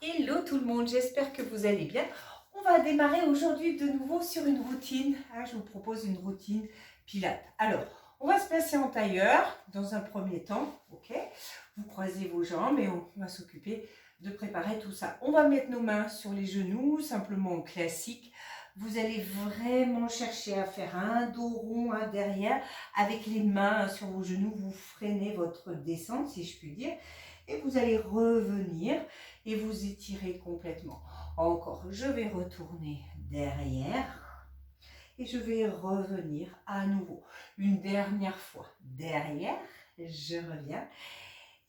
Hello tout le monde, j'espère que vous allez bien. On va démarrer aujourd'hui de nouveau sur une routine. Je vous propose une routine Pilates. Alors, on va se placer en tailleur dans un premier temps. Ok, vous croisez vos jambes et on va s'occuper de préparer tout ça. On va mettre nos mains sur les genoux, simplement en classique. Vous allez vraiment chercher à faire un dos rond, un derrière. Avec les mains sur vos genoux, vous freinez votre descente, si je puis dire. Et vous allez revenir et vous étirez complètement. Encore, je vais retourner derrière et je vais revenir à nouveau. Une dernière fois derrière, je reviens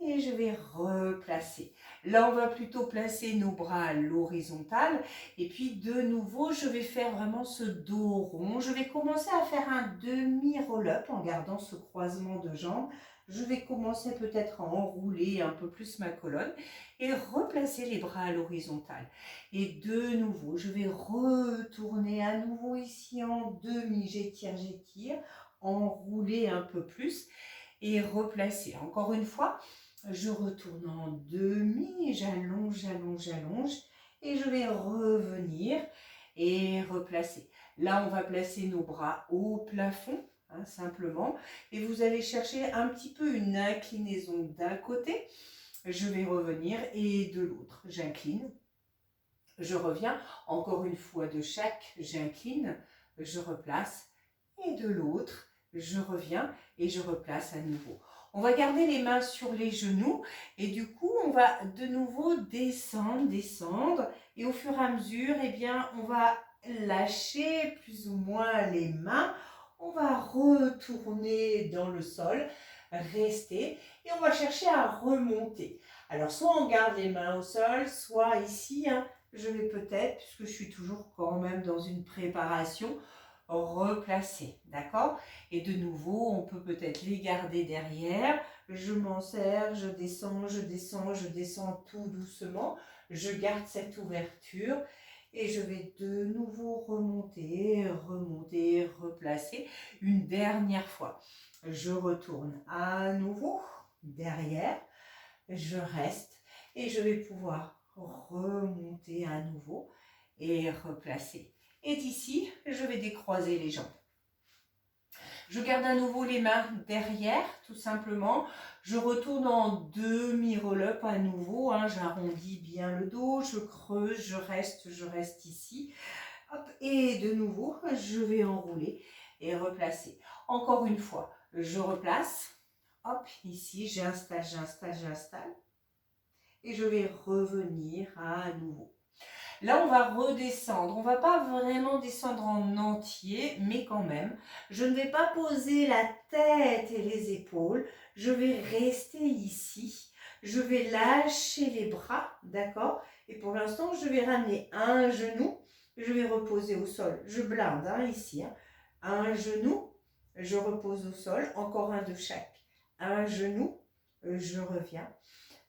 et je vais replacer. Là, on va plutôt placer nos bras à l'horizontale et puis de nouveau, je vais faire vraiment ce dos rond. Je vais commencer à faire un demi-roll-up en gardant ce croisement de jambes. Je vais commencer peut-être à enrouler un peu plus ma colonne et replacer les bras à l'horizontale. Et de nouveau, je vais retourner à nouveau ici en demi, j'étire, enrouler un peu plus et replacer. Encore une fois, je retourne en demi, j'allonge et je vais revenir et replacer. Là, on va placer nos bras au plafond, simplement, et vous allez chercher un petit peu une inclinaison d'un côté. Je vais revenir et de l'autre, j'incline. Je reviens, encore une fois de chaque, j'incline, je replace et de l'autre, je reviens et je replace à nouveau. On va garder les mains sur les genoux et du coup, on va de nouveau descendre et au fur et à mesure, eh bien, on va lâcher plus ou moins les mains. On va retourner dans le sol, rester et on va chercher à remonter. Alors, soit on garde les mains au sol, soit ici, je vais peut-être, puisque je suis toujours quand même dans une préparation, replacer, d'accord? Et de nouveau, on peut peut-être les garder derrière. Je m'en sers, je descends tout doucement. Je garde cette ouverture et je vais de nouveau remonter, replacer une dernière fois. Je retourne à nouveau derrière, je reste et je vais pouvoir remonter à nouveau et replacer. Et d'ici, je vais décroiser les jambes. Je garde à nouveau les mains derrière, tout simplement. Je retourne en demi-roll-up à nouveau. J'arrondis bien le dos, je creuse, je reste ici. Hop, et de nouveau, je vais enrouler et replacer. Encore une fois, je replace. Hop, ici, j'installe. Et je vais revenir à nouveau. Là, on va redescendre. On ne va pas vraiment descendre en entier, mais quand même. Je ne vais pas poser la tête et les épaules. Je vais rester ici. Je vais lâcher les bras, d'accord? Et pour l'instant, je vais ramener un genou. Je vais reposer au sol. Je blinde ici. Un genou, je repose au sol. Encore un de chaque. Un genou, je reviens.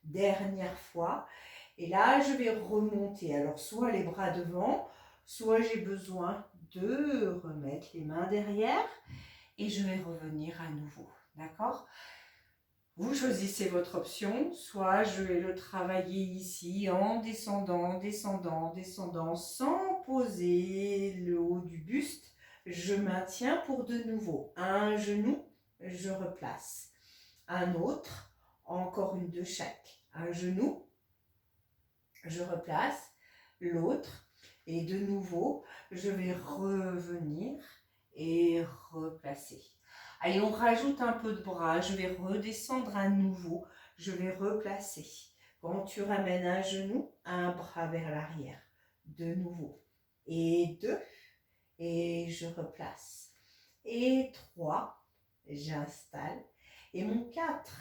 Dernière fois. Et là, je vais remonter. Alors, soit les bras devant, soit j'ai besoin de remettre les mains derrière. Et je vais revenir à nouveau. D'accord? Vous choisissez votre option. Soit je vais le travailler ici en descendant, sans poser le haut du buste. Je maintiens pour de nouveau un genou, je replace. Un autre, encore une de chaque. Un genou, je replace, l'autre, et de nouveau, je vais revenir et replacer. Allez, on rajoute un peu de bras, je vais redescendre à nouveau, je vais replacer. Quand tu ramènes un genou, un bras vers l'arrière, de nouveau, et deux, et je replace. Et trois, j'installe, et mon 4,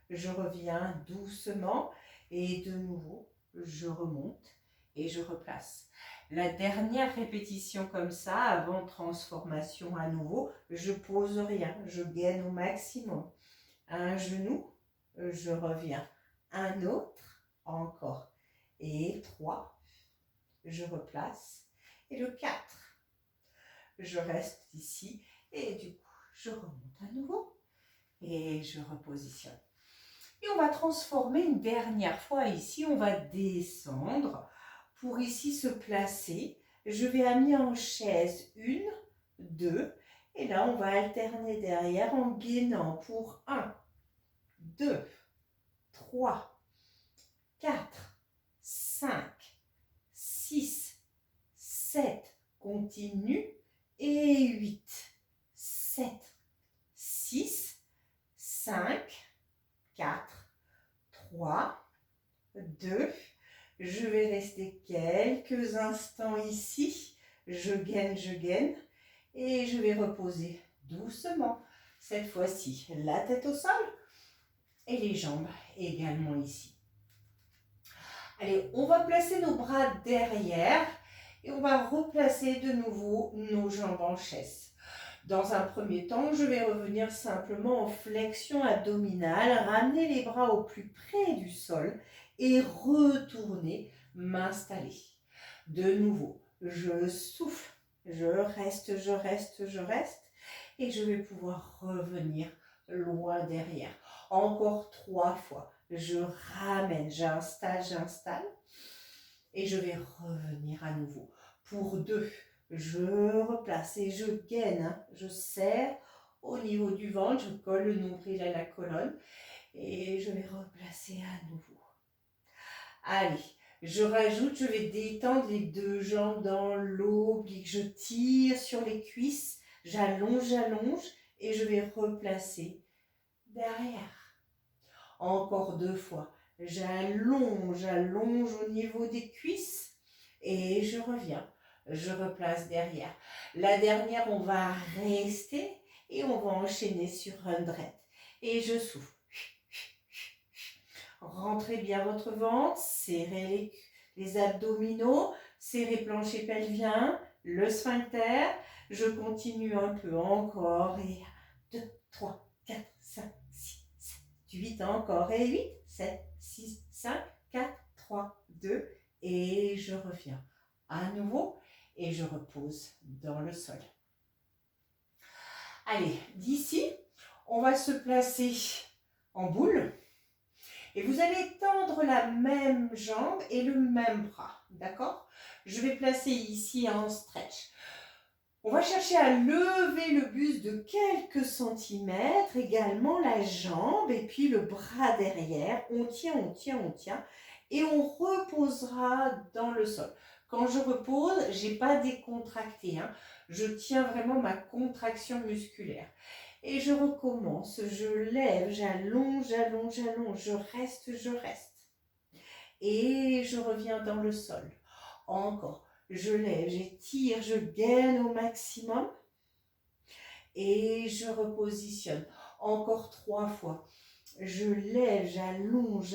je reviens doucement, et de nouveau, je remonte et je replace. La dernière répétition comme ça, avant transformation à nouveau, je pose rien, je gaine au maximum. Un genou, je reviens. Un autre, encore. Et 3, je replace. Et le 4, je reste ici. Et du coup, je remonte à nouveau. Et je repositionne. Et on va transformer une dernière fois ici. On va descendre pour ici se placer. Je vais amener en chaise 1, 2. Et là, on va alterner derrière en gainant pour 1, 2, 3, 4, 5, 6, 7. Continue. Et 8, 7, 6, 5, 4, 3, 2. Je vais rester quelques instants ici. Je gaine. Et je vais reposer doucement. Cette fois-ci, la tête au sol et les jambes également ici. Allez, on va placer nos bras derrière et on va replacer de nouveau nos jambes en chaise. Dans un premier temps, je vais revenir simplement en flexion abdominale, ramener les bras au plus près du sol et retourner m'installer. De nouveau, je souffle, je reste et je vais pouvoir revenir loin derrière. Encore 3 fois, je ramène, j'installe et je vais revenir à nouveau. Pour 2, je replace et je gaine, je serre au niveau du ventre, je colle le nombril à la colonne et je vais replacer à nouveau. Allez, je rajoute, je vais détendre les 2 jambes dans l'oblique, je tire sur les cuisses, j'allonge et je vais replacer derrière. Encore 2 fois, j'allonge au niveau des cuisses et je reviens. Je replace derrière. La dernière, on va rester et on va enchaîner sur 100. Et je souffle. Rentrez bien votre ventre, serrez les abdominaux, serrez plancher pelvien, le sphincter. Je continue un peu encore et 2, 3, 4, 5, 6, 7, 8 encore et 8, 7, 6, 5, 4, 3, 2 et je reviens à nouveau. Et je repose dans le sol. Allez, d'ici, on va se placer en boule. Et vous allez tendre la même jambe et le même bras. D'accord? Je vais placer ici en stretch. On va chercher à lever le buste de quelques centimètres, également la jambe et puis le bras derrière. On tient et on reposera dans le sol. Quand je repose, je n'ai pas décontracté. Je tiens vraiment ma contraction musculaire. Et je recommence, je lève, j'allonge, je reste. Et je reviens dans le sol. Encore, je lève, j'étire, je gaine au maximum. Et je repositionne. Encore 3 fois. Je lève, j'allonge.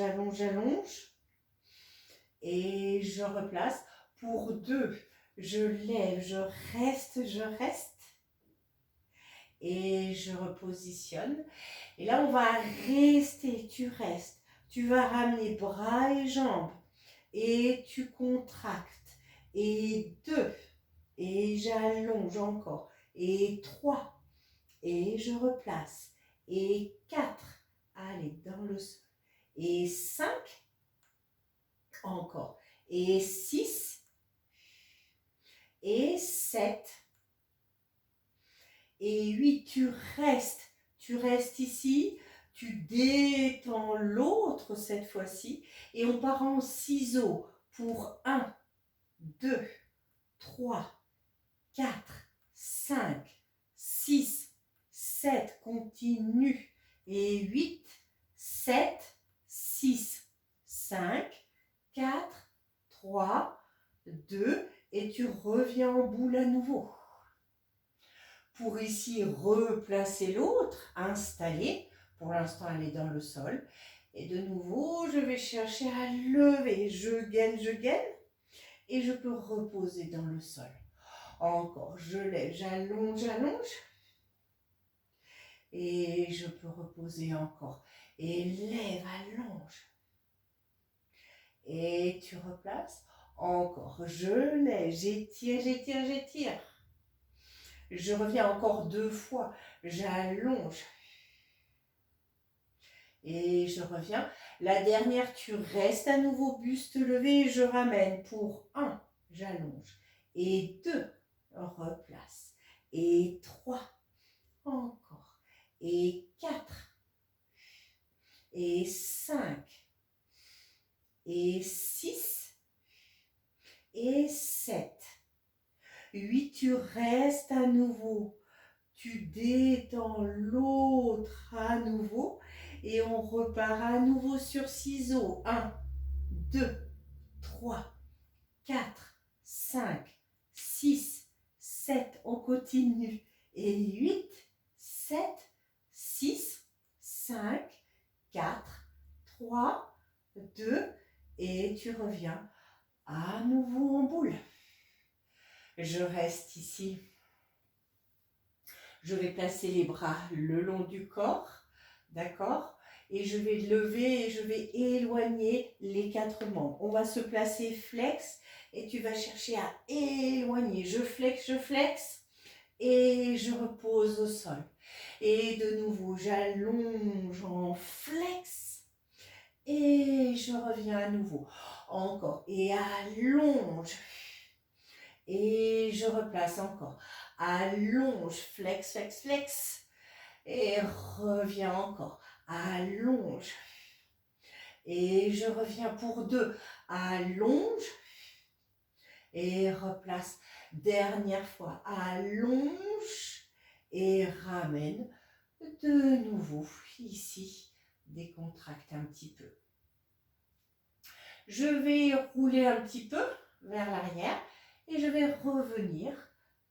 Et je replace. Pour 2, je lève, je reste. Et je repositionne. Et là, on va rester, tu restes. Tu vas ramener bras et jambes. Et tu contractes. Et 2. Et j'allonge encore. Et 3. Et je replace. Et 4. Allez, dans le sol. Et 5. Encore. Et 6. Et 7. Et 8, tu restes ici, tu détends l'autre cette fois-ci et on part en ciseaux pour 1, 2, 3, 4, 5, 6, 7, continue et 8, 7, 6, 5, 4, 3, 2 et tu reviens en boule à nouveau. Pour ici replacer l'autre, installer. Pour l'instant, elle est dans le sol. Et de nouveau, je vais chercher à lever. Je gaine. Et je peux reposer dans le sol. Encore, je lève, j'allonge. Et je peux reposer encore. Et lève, allonge. Et tu replaces. Encore, je lève, j'étire. Je reviens encore 2 fois. J'allonge. et je reviens. La dernière, tu restes à nouveau buste levé et je ramène pour 1, j'allonge, et 2, replace, et 3, encore, et 4, et 5, et 6, et 7, 8, tu restes à nouveau, tu détends l'autre à nouveau et on repart à nouveau sur ciseaux. 1, 2, 3, 4, 5, 6, 7, on continue. Et 8, 7, 6, 5, 4, 3, 2, et tu reviens à nouveau en boule. Je reste ici. Je vais placer les bras le long du corps, d'accord? Et je vais lever et je vais éloigner les 4 membres. On va se placer flex et tu vas chercher à éloigner. Je flex et je repose au sol. Et de nouveau, j'allonge en flex et je reviens à nouveau. Encore et allonge. Et je replace encore. Allonge, flex. Et reviens encore. Allonge. Et je reviens pour 2. Allonge. Et replace. Dernière fois. Allonge. Et ramène de nouveau ici. Décontracte un petit peu. Je vais rouler un petit peu vers l'arrière. Et je vais revenir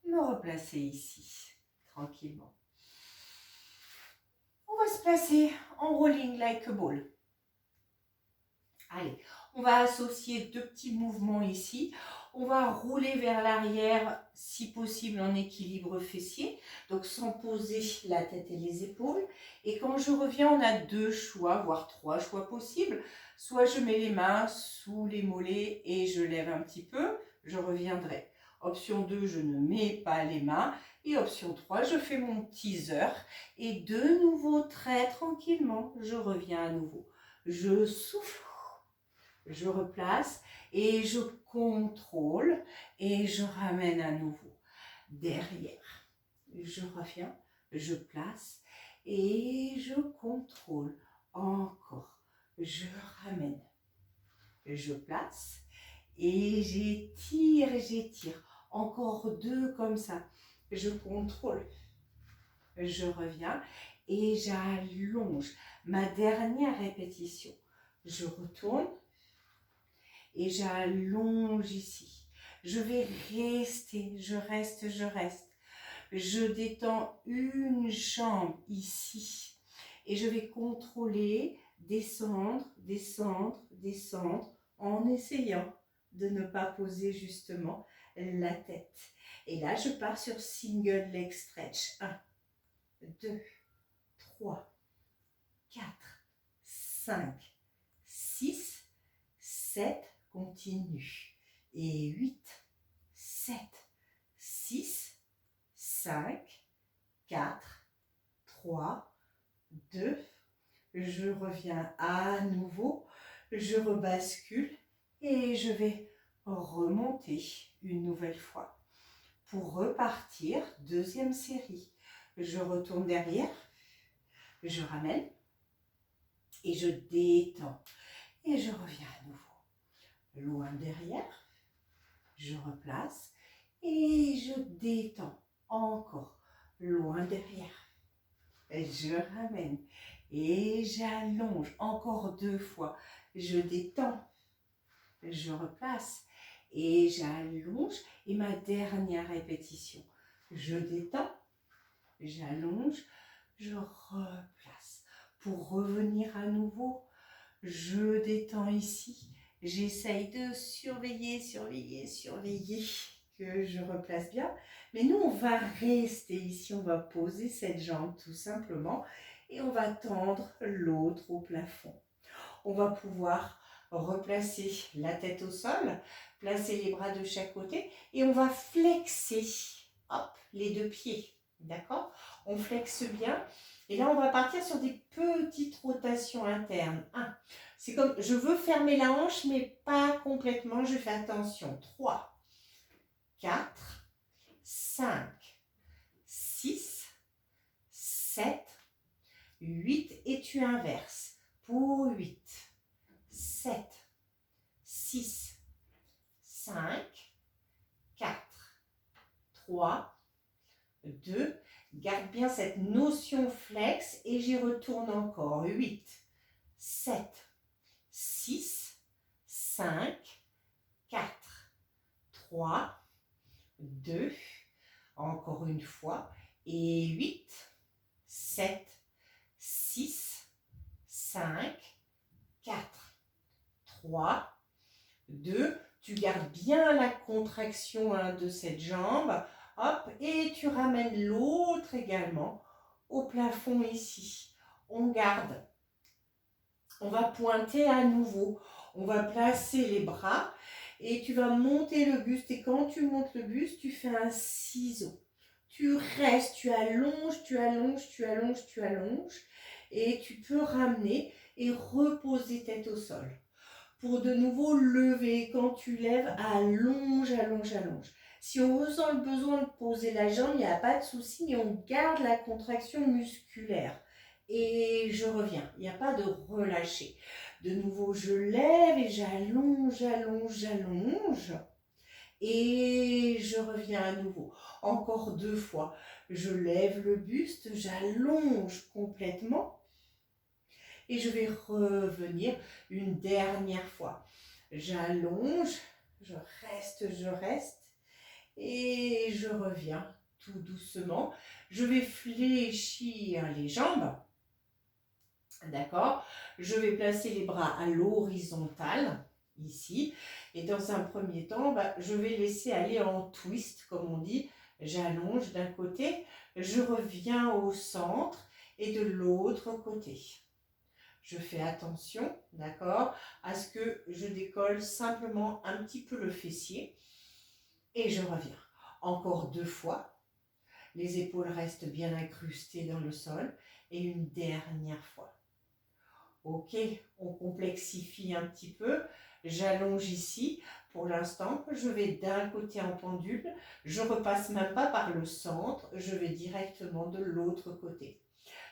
me replacer ici, tranquillement. On va se placer en rolling like a ball. Allez, on va associer 2 petits mouvements ici. On va rouler vers l'arrière, si possible en équilibre fessier, donc sans poser la tête et les épaules. Et quand je reviens, on a 2 choix, voire 3 choix possibles. Soit je mets les mains sous les mollets et je lève un petit peu, je reviendrai. Option 2, je ne mets pas les mains. Et option 3, je fais mon teaser. Et de nouveau, très tranquillement, je reviens à nouveau. Je souffle, je replace et je contrôle et je ramène à nouveau. Derrière, je reviens, je place et je contrôle. Encore, je ramène. Je place et j'étire. Encore 2 comme ça. Je contrôle. Je reviens et j'allonge. Ma dernière répétition. Je retourne et j'allonge ici. Je vais rester. Je reste. Je détends une jambe ici. Et je vais contrôler, descendre en essayant de ne pas poser justement la tête. Et là, je pars sur single leg stretch. 1, 2, 3, 4, 5, 6, 7, continue. Et 8, 7, 6, 5, 4, 3, 2, je reviens à nouveau, je rebascule et je vais remonter une nouvelle fois. Pour repartir, deuxième série, je retourne derrière, je ramène et je détends et je reviens à nouveau. Loin derrière, je replace et je détends encore, loin derrière. Je ramène et j'allonge encore 2 fois. Je détends, je replace et j'allonge. Et ma dernière répétition. Je détends, j'allonge, je replace. Pour revenir à nouveau, je détends ici. J'essaye de surveiller que je replace bien. Mais nous, on va rester ici, on va poser cette jambe tout simplement et on va tendre l'autre au plafond. On va pouvoir replacer la tête au sol, placer les bras de chaque côté et on va flexer, hop, les 2 pieds. D'accord? On flexe bien. Et là, on va partir sur des petites rotations internes. 1. C'est comme, je veux fermer la hanche, mais pas complètement. Je fais attention. 3, 4, 5, 6, 7, 8. Et tu inverses. Pour 8, 7, 6, 5, 4, 3, 2. Garde bien cette notion flex et j'y retourne encore. 8, 7, 6, 5, 4, 3, 2. Encore une fois. Et 8, 7, 6, 5, 4, 3, 2. Tu gardes bien la contraction de cette jambe. Hop, et tu ramènes l'autre également au plafond ici. On garde. On va pointer à nouveau. On va placer les bras et tu vas monter le buste. Et quand tu montes le buste, tu fais un ciseau. Tu restes, tu allonges, tu allonges, tu allonges, tu allonges. Et tu peux ramener et reposer tête au sol. Pour de nouveau lever, quand tu lèves, allonge, allonge, allonge. Si on ressent le besoin de poser la jambe, il n'y a pas de souci, mais on garde la contraction musculaire. Et je reviens, il n'y a pas de relâcher. De nouveau, je lève et j'allonge, j'allonge, j'allonge. Et je reviens à nouveau. Encore 2 fois. Je lève le buste, j'allonge complètement. Et je vais revenir une dernière fois. J'allonge, je reste et je reviens tout doucement. Je vais fléchir les jambes, d'accord? Je vais placer les bras à l'horizontale, ici. Et dans un premier temps, je vais laisser aller en twist, comme on dit. J'allonge d'un côté, je reviens au centre et de l'autre côté. Je fais attention, d'accord, à ce que je décolle simplement un petit peu le fessier et je reviens. Encore 2 fois. Les épaules restent bien incrustées dans le sol et une dernière fois. Ok, on complexifie un petit peu. J'allonge ici. Pour l'instant, je vais d'un côté en pendule. Je ne repasse même pas par le centre. Je vais directement de l'autre côté.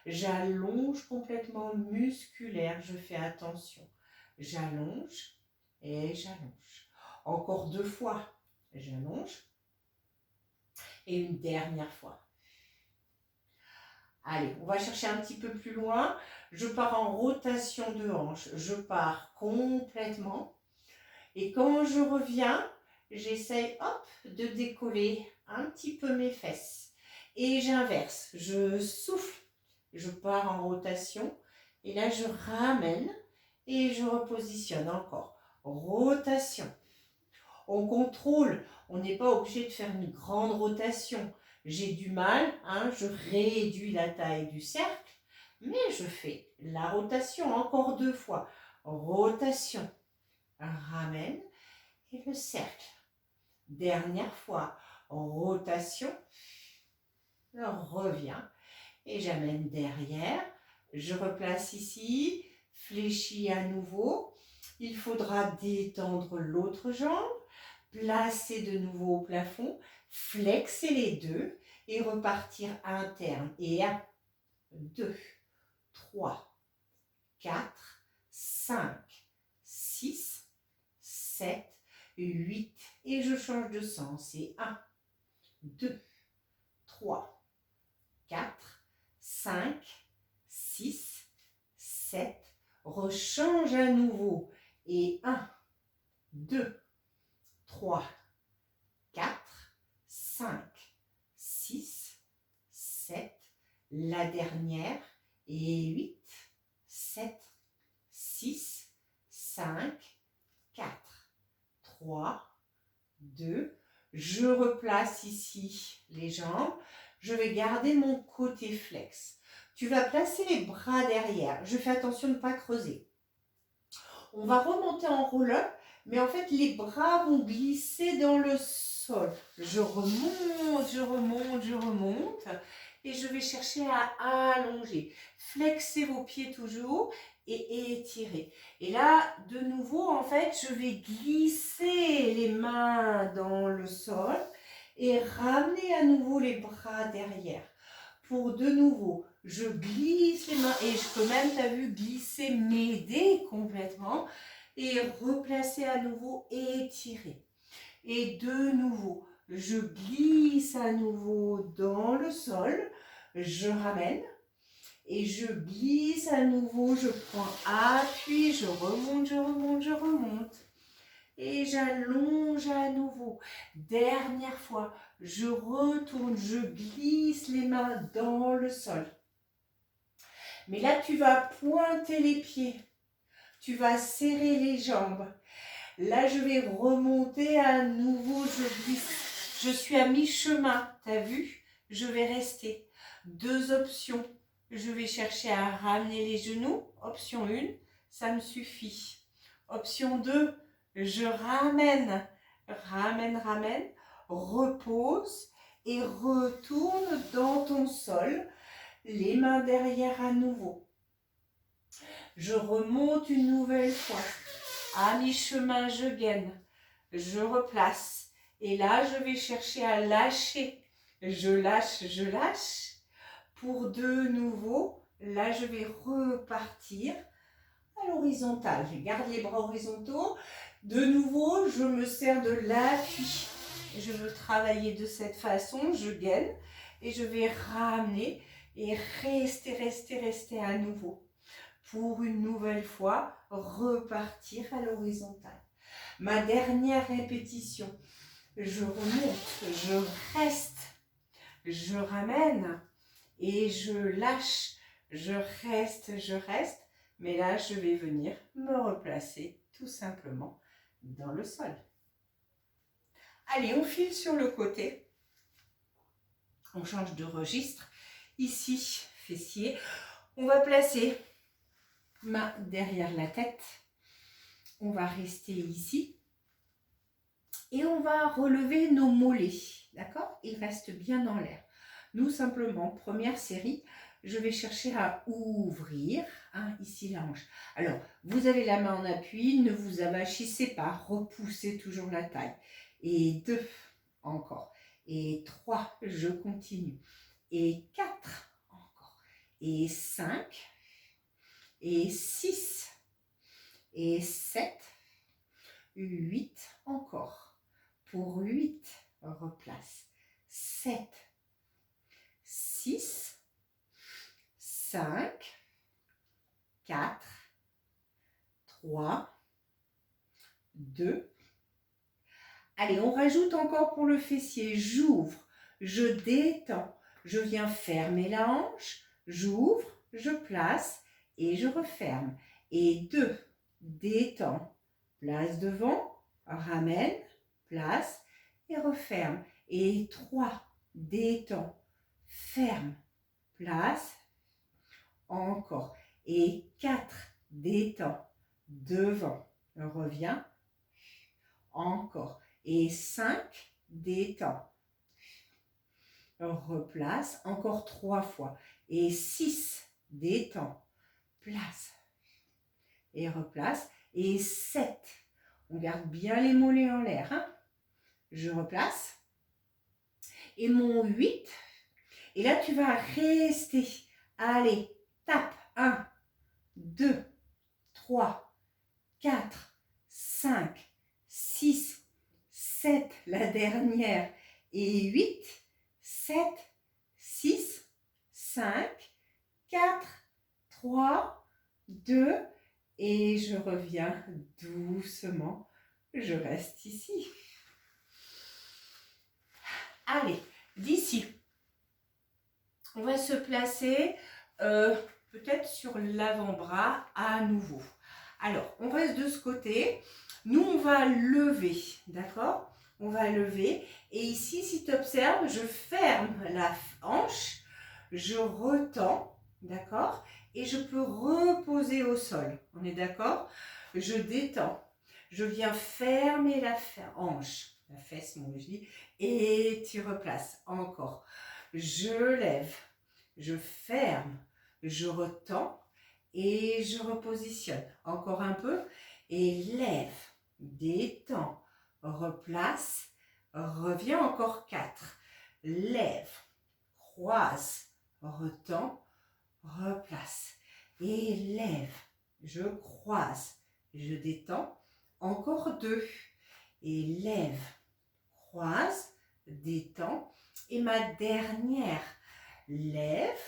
J'allonge complètement musculaire, je fais attention. J'allonge et j'allonge. Encore 2 fois, j'allonge. Et une dernière fois. Allez, on va chercher un petit peu plus loin. Je pars en rotation de hanche. Je pars complètement. Et quand je reviens, j'essaye de décoller un petit peu mes fesses. Et j'inverse. Je souffle. Je pars en rotation et là je ramène et je repositionne encore. Rotation. On contrôle, on n'est pas obligé de faire une grande rotation. J'ai du mal, je réduis la taille du cercle, mais je fais la rotation encore 2 fois. Rotation, ramène et le cercle. Dernière fois, rotation, reviens. Et j'amène derrière, je replace ici, fléchis à nouveau. Il faudra détendre l'autre jambe, placer de nouveau au plafond, flexer les deux et repartir interne. Et 1, 2, 3, 4, 5, 6, 7, 8. Et je change de sens. Et 1, 2, 3, 4, 5, 6, 7, rechange à nouveau. Et 1, 2, 3, 4, 5, 6, 7, la dernière. Et 8, 7, 6, 5, 4, 3, 2. Je replace ici les jambes. Je vais garder mon côté flex. Tu vas placer les bras derrière. Je fais attention de ne pas creuser. On va remonter en roll-up, mais en fait, les bras vont glisser dans le sol. Je remonte, je remonte, je remonte. et je vais chercher à allonger. Flexez vos pieds toujours et étirez. Et là, de nouveau, en fait, je vais glisser les mains dans le sol et ramener à nouveau les bras derrière. Pour de nouveau, je glisse les mains et je peux même, tu as vu, glisser, m'aider complètement et replacer à nouveau et étirer. Et de nouveau, je glisse à nouveau dans le sol, je ramène et je glisse à nouveau, je prends appui, je remonte, je remonte, je remonte. Et j'allonge à nouveau. Dernière fois, je retourne, je glisse les mains dans le sol. Mais là, tu vas pointer les pieds. Tu vas serrer les jambes. Là, je vais remonter à nouveau, je glisse. Je suis à mi-chemin, tu as vu? Je vais rester. Deux options. Je vais chercher à ramener les genoux. Option 1, ça me suffit. Option 2, je ramène, ramène, repose et retourne dans ton sol, les mains derrière à nouveau. Je remonte une nouvelle fois. À mi-chemin, je gaine, je replace. Et là, je vais chercher à lâcher. Je lâche. Pour de nouveau, là, je vais repartir à l'horizontale. Je garde les bras horizontaux. De nouveau, je me sers de l'appui. Je veux travailler de cette façon. Je gaine et je vais ramener et rester à nouveau. Pour une nouvelle fois, repartir à l'horizontale. Ma dernière répétition. Je remonte, je reste, je ramène et je lâche. Je reste. Mais là, je vais venir me replacer tout simplement dans le sol. Allez, on file sur le côté. On change de registre. Ici, fessier. On va placer main derrière la tête. On va rester ici. Et on va relever nos mollets. D'accord? Ils restent bien dans l'air. Nous, simplement, première série, je vais chercher à ouvrir ici la hanche. Alors, vous avez la main en appui, ne vous avachissez pas, repoussez toujours la taille. Et 2, encore. Et 3, je continue. Et 4, encore. Et 5, et 6, et 7, 8, encore. Pour 8, replace. 7, 6, 5, 4, 3, 2. Allez, on rajoute encore pour le fessier. J'ouvre, je détends, je viens fermer la hanche, j'ouvre, je place et je referme. Et 2, détends, place devant, ramène, place et referme. Et 3, détends, ferme, place, encore. Et 4, détends, devant, reviens, encore. Et 5, détends, replace, encore 3 fois. Et 6, détends, place et replace. Et 7, on garde bien les mollets en l'air. Je replace. Et mon 8, et là tu vas rester. Allez, tape. 1, 2, 3, 4, 5, 6, 7, la dernière. Et 8, 7, 6, 5, 4, 3, 2, et je reviens doucement. Je reste ici. Allez, d'ici, on va se placer peut-être sur l'avant-bras à nouveau. Alors, on reste de ce côté. Nous, on va lever, d'accord? On va lever. Et ici, si tu observes, je ferme la hanche, je retends, d'accord? Et je peux reposer au sol. On est d'accord? Je détends. Je viens fermer la hanche, la fesse, moi je dis, et tu replaces. Encore. Je lève. je ferme, je retends et je repositionne. Encore un peu et lève, détends, replace, reviens encore 4. Lève, croise, retends, replace et lève, je croise, je détends, encore 2 et lève, croise, détends et ma dernière, lève,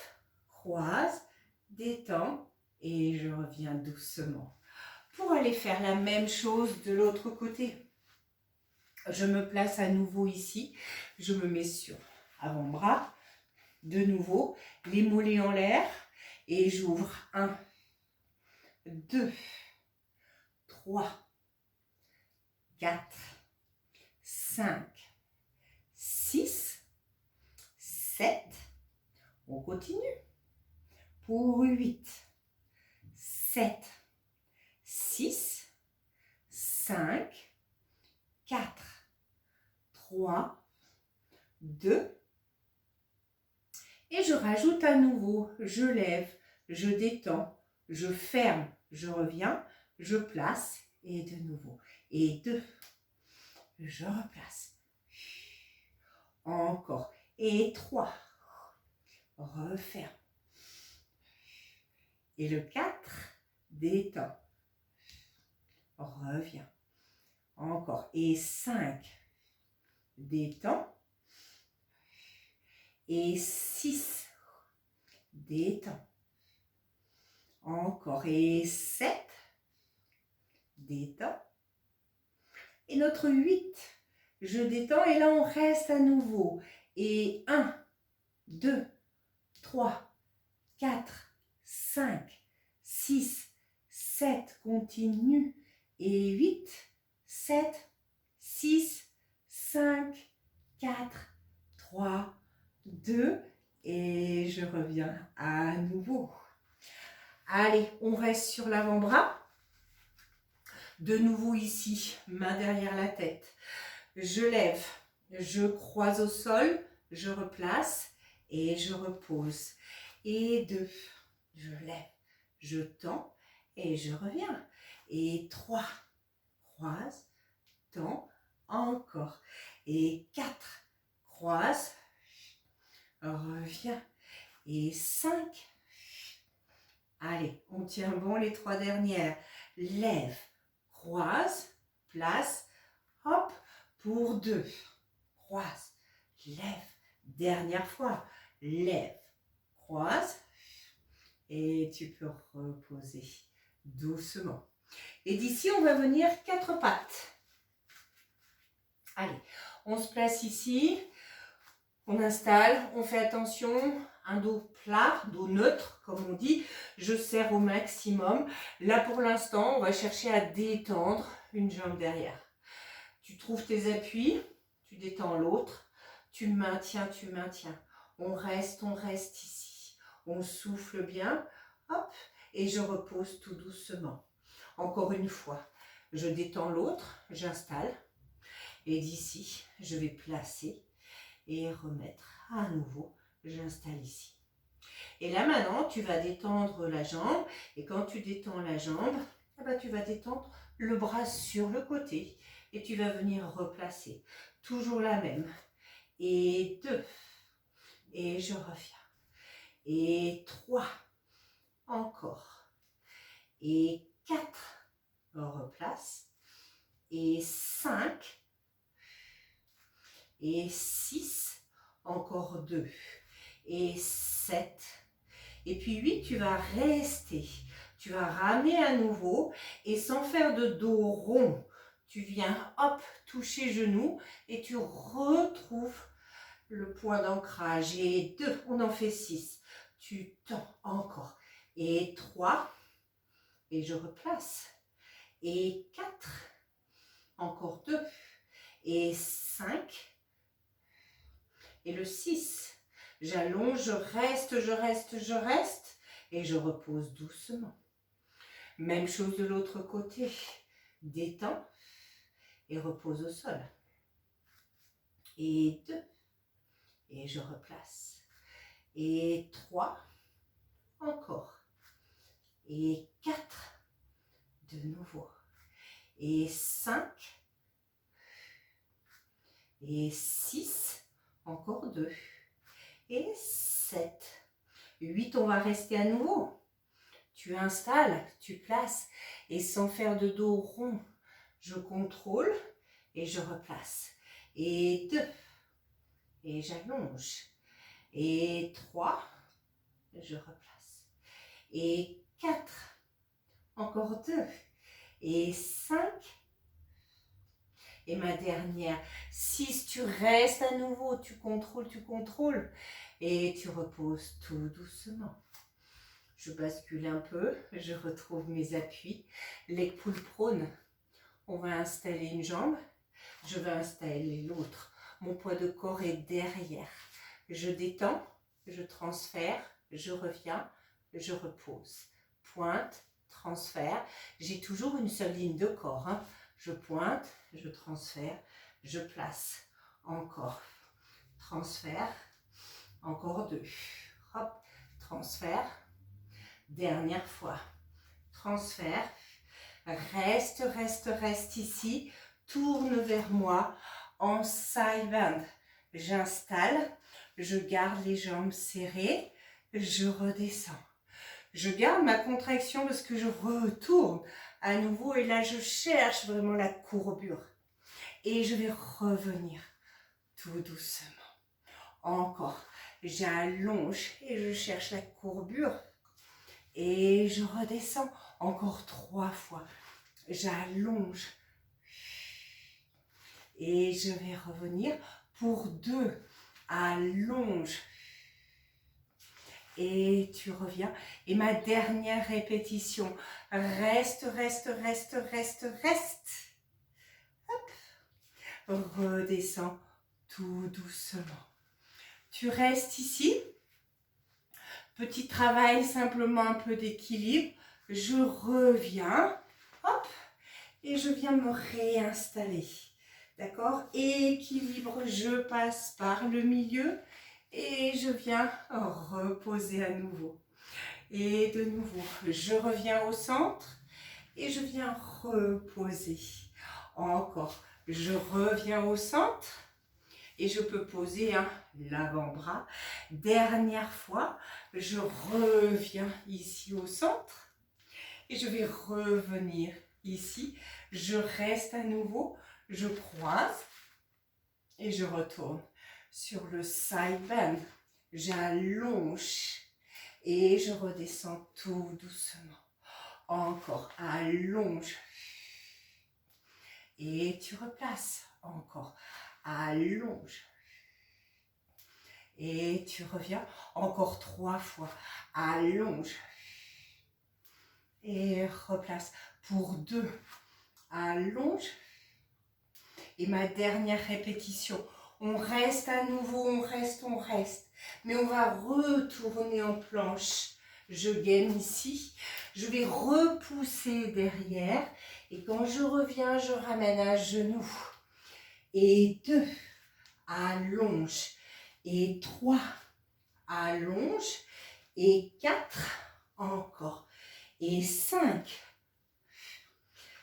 croise, détends et je reviens doucement pour aller faire la même chose de l'autre côté. Je me place à nouveau ici, je me mets sur avant-bras, de nouveau, les mollets en l'air et j'ouvre 1, 2, 3, 4, 5, 6, 7, on continue, pour 8, 7, 6, 5, 4, 3, 2, et je rajoute à nouveau, je lève, je détends, je ferme, je reviens, je place, et de nouveau, et 2, je replace, encore, et 3, referme, et le 4, détends, reviens, encore, et 5, détends, et 6, détends, encore, et 7, détends, et notre 8, je détends, et là on reste à nouveau, et 1, 2, 3, 4, 5, 6, 7, continue, et 8, 7, 6, 5, 4, 3, 2, et je reviens à nouveau. Allez, on reste sur l'avant-bras. De nouveau ici, main derrière la tête. Je lève, je croise au sol, je replace et je repose. Et 2, je lève, je tends et je reviens. Et 3, croise, tends, encore. Et 4, croise, reviens. Et 5, allez, on tient bon les 3 dernières. Lève, croise, place, hop, pour 2. Croise, lève, dernière fois. Lève, croise, et tu peux reposer doucement. Et d'ici, on va venir 4 pattes. Allez, on se place ici, on installe, on fait attention, un dos plat, dos neutre, comme on dit. Je serre au maximum. Là, pour l'instant, on va chercher à détendre une jambe derrière. Tu trouves tes appuis, tu détends l'autre, tu maintiens. On reste ici. On souffle bien, hop, et je repose tout doucement. Encore une fois, je détends l'autre, j'installe. Et d'ici, je vais placer et remettre à nouveau, j'installe ici. Et là maintenant, tu vas détendre la jambe. Et quand tu détends la jambe, eh ben, tu vas détendre le bras sur le côté. Et tu vas venir replacer. Toujours la même. Et 2. Et je reviens. Et 3. Encore. Et 4. On replace. Et 5. Et 6. Encore 2. Et 7. Et puis 8, tu vas rester. Tu vas ramener à nouveau. Et sans faire de dos rond, tu viens, hop, toucher genou. Et tu retrouves le point d'ancrage. Et 2, on en fait 6. Tu tends encore. Et 3. Et je replace. Et 4. Encore 2. Et 5. Et le 6. J'allonge, je reste et je repose doucement. Même chose de l'autre côté. Détends et repose au sol. Et 2. Et je replace. Et 3, encore. Et 4, de nouveau. Et 5, et 6, encore 2. Et 7, 8, on va rester à nouveau. Tu installes, tu places, et sans faire de dos rond, je contrôle et je replace. Et 2, et j'allonge. Et 3, je replace. Et 4, encore 2. Et 5, et ma dernière, 6, tu restes à nouveau, tu contrôles, et tu reposes tout doucement. Je bascule un peu, je retrouve mes appuis, leg pull prone. On va installer une jambe, je vais installer l'autre. Mon poids de corps est derrière. Je détends, je transfère, je reviens, je repose. Pointe, transfert. J'ai toujours une seule ligne de corps. Hein. Je pointe, je transfère, je place. Encore. Transfert. Encore 2. Hop, transfert. Dernière fois. Transfert. Reste ici. Tourne vers moi en side bend. J'installe. Je garde les jambes serrées. Je redescends. Je garde ma contraction parce que je retourne à nouveau. Et là, je cherche vraiment la courbure. Et je vais revenir tout doucement. Encore. J'allonge et je cherche la courbure. Et je redescends encore 3 fois. J'allonge. Et je vais revenir pour 2. Allonge. Et tu reviens. Et ma dernière répétition. Reste. Hop. Redescends tout doucement. Tu restes ici. Petit travail, simplement un peu d'équilibre. Je reviens. Hop. Et je viens me réinstaller. D'accord? Équilibre, je passe par le milieu. Et je viens reposer à nouveau. Et de nouveau, je reviens au centre. Et je viens reposer. Encore, je reviens au centre. Et je peux poser l'avant-bras. Dernière fois, je reviens ici au centre. Et je vais revenir ici. Je reste à nouveau. Je croise. Et je retourne sur le side bend. J'allonge. Et je redescends tout doucement. Encore, allonge. Et tu replaces. Encore, allonge. Et tu reviens encore 3 fois. Allonge. Et replace pour 2. Allonge. Et ma dernière répétition. On reste à nouveau, on reste. Mais on va retourner en planche. Je gaine ici. Je vais repousser derrière. Et quand je reviens, je ramène à genoux. Et 2. Allonge. Et 3. Allonge. Et 4. Encore. Et 5.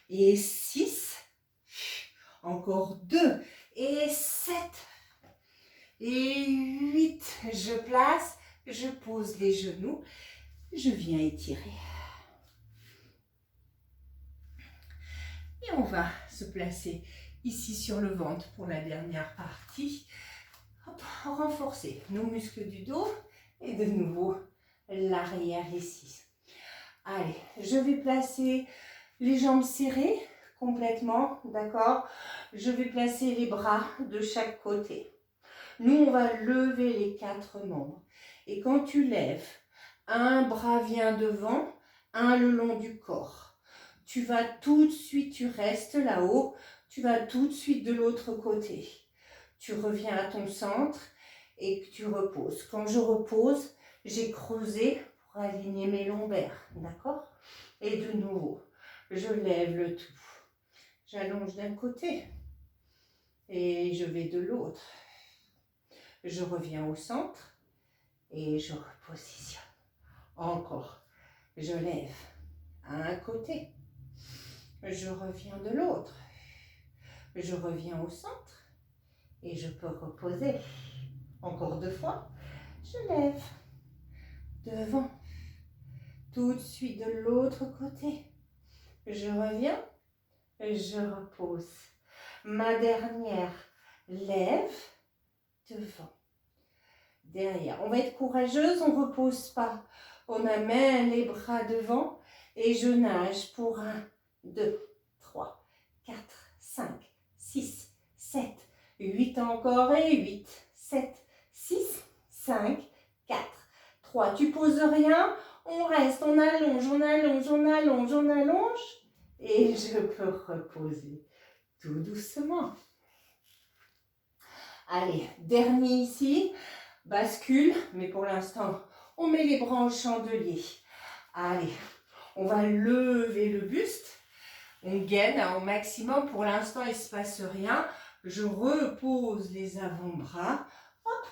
Et 6. Encore 2. Et 7. Et 8. Je place. Je pose les genoux. Je viens étirer. Et on va se placer ici sur le ventre pour la dernière partie. Hop, renforcer nos muscles du dos. Et de nouveau, l'arrière ici. Allez, je vais placer les jambes serrées complètement, d'accord? Je vais placer les bras de chaque côté. Nous, on va lever les 4 membres. Et quand tu lèves, un bras vient devant, un le long du corps. Tu vas tout de suite, tu restes là-haut, tu vas tout de suite de l'autre côté. Tu reviens à ton centre et tu reposes. Quand je repose, j'ai creusé pour aligner mes lombaires, d'accord? Et de nouveau, je lève le tout. J'allonge d'un côté et je vais de l'autre. Je reviens au centre et je repositionne. Encore, je lève à un côté, je reviens de l'autre, je reviens au centre et je peux reposer. Encore 2 fois, je lève devant, tout de suite de l'autre côté, je reviens, je repose. Ma dernière, lève devant. Derrière. On va être courageuse, on ne repose pas. On amène les bras devant et je nage pour 1, 2, 3, 4, 5, 6, 7, 8 encore et 8, 7, 6, 5, 4, 3. Tu poses rien, on reste, on allonge, on allonge, on allonge, on allonge et je peux reposer tout doucement. Allez, dernier ici. Bascule, mais pour l'instant, on met les bras en chandelier. Allez, on va lever le buste. On gaine au maximum. Pour l'instant, il ne se passe rien. Je repose les avant-bras. Hop,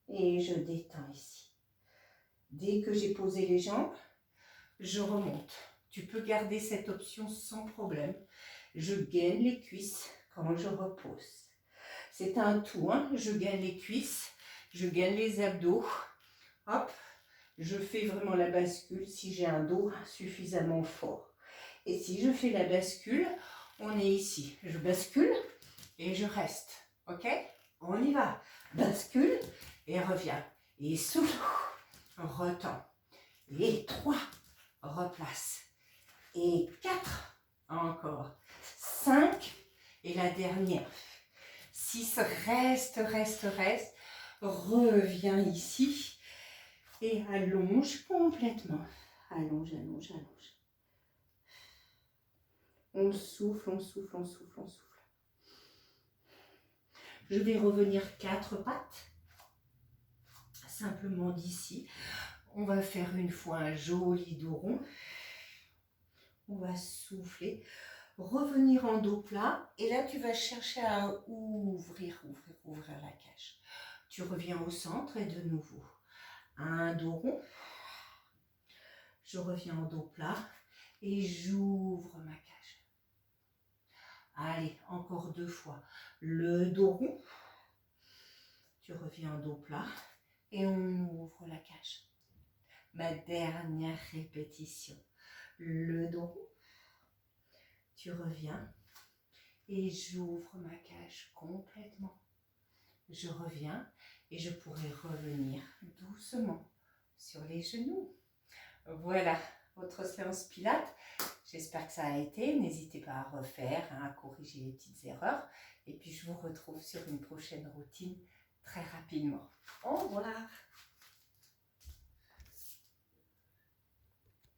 et je détends ici. Dès que j'ai posé les jambes, je remonte. Tu peux garder cette option sans problème. Je gaine les cuisses quand je repose. C'est un tout, hein. Je gaine les cuisses. Je gagne les abdos, hop, je fais vraiment la bascule si j'ai un dos suffisamment fort. Et si je fais la bascule, on est ici. Je bascule et je reste, ok? On y va. Bascule et reviens. Et souffle, retends. Et 3, replace. Et 4, encore. 5, et la dernière. 6, reste, reste, reste. Reviens ici et allonge complètement. Allonge, allonge, allonge. On souffle, on souffle, on souffle, on souffle. Je vais revenir 4 pattes. Simplement d'ici. On va faire une fois un joli dos rond. On va souffler. Revenir en dos plat. Et là, tu vas chercher à ouvrir la cage. Tu reviens au centre et de nouveau, un dos rond. Je reviens en dos plat et j'ouvre ma cage. Allez, encore 2 fois. Le dos rond. Tu reviens en dos plat et on ouvre la cage. Ma dernière répétition. Le dos rond. Tu reviens et j'ouvre ma cage complètement. Je reviens et je pourrai revenir doucement sur les genoux. Voilà, votre séance Pilates. J'espère que ça a été. N'hésitez pas à refaire, à corriger les petites erreurs. Et puis, je vous retrouve sur une prochaine routine très rapidement. Au revoir.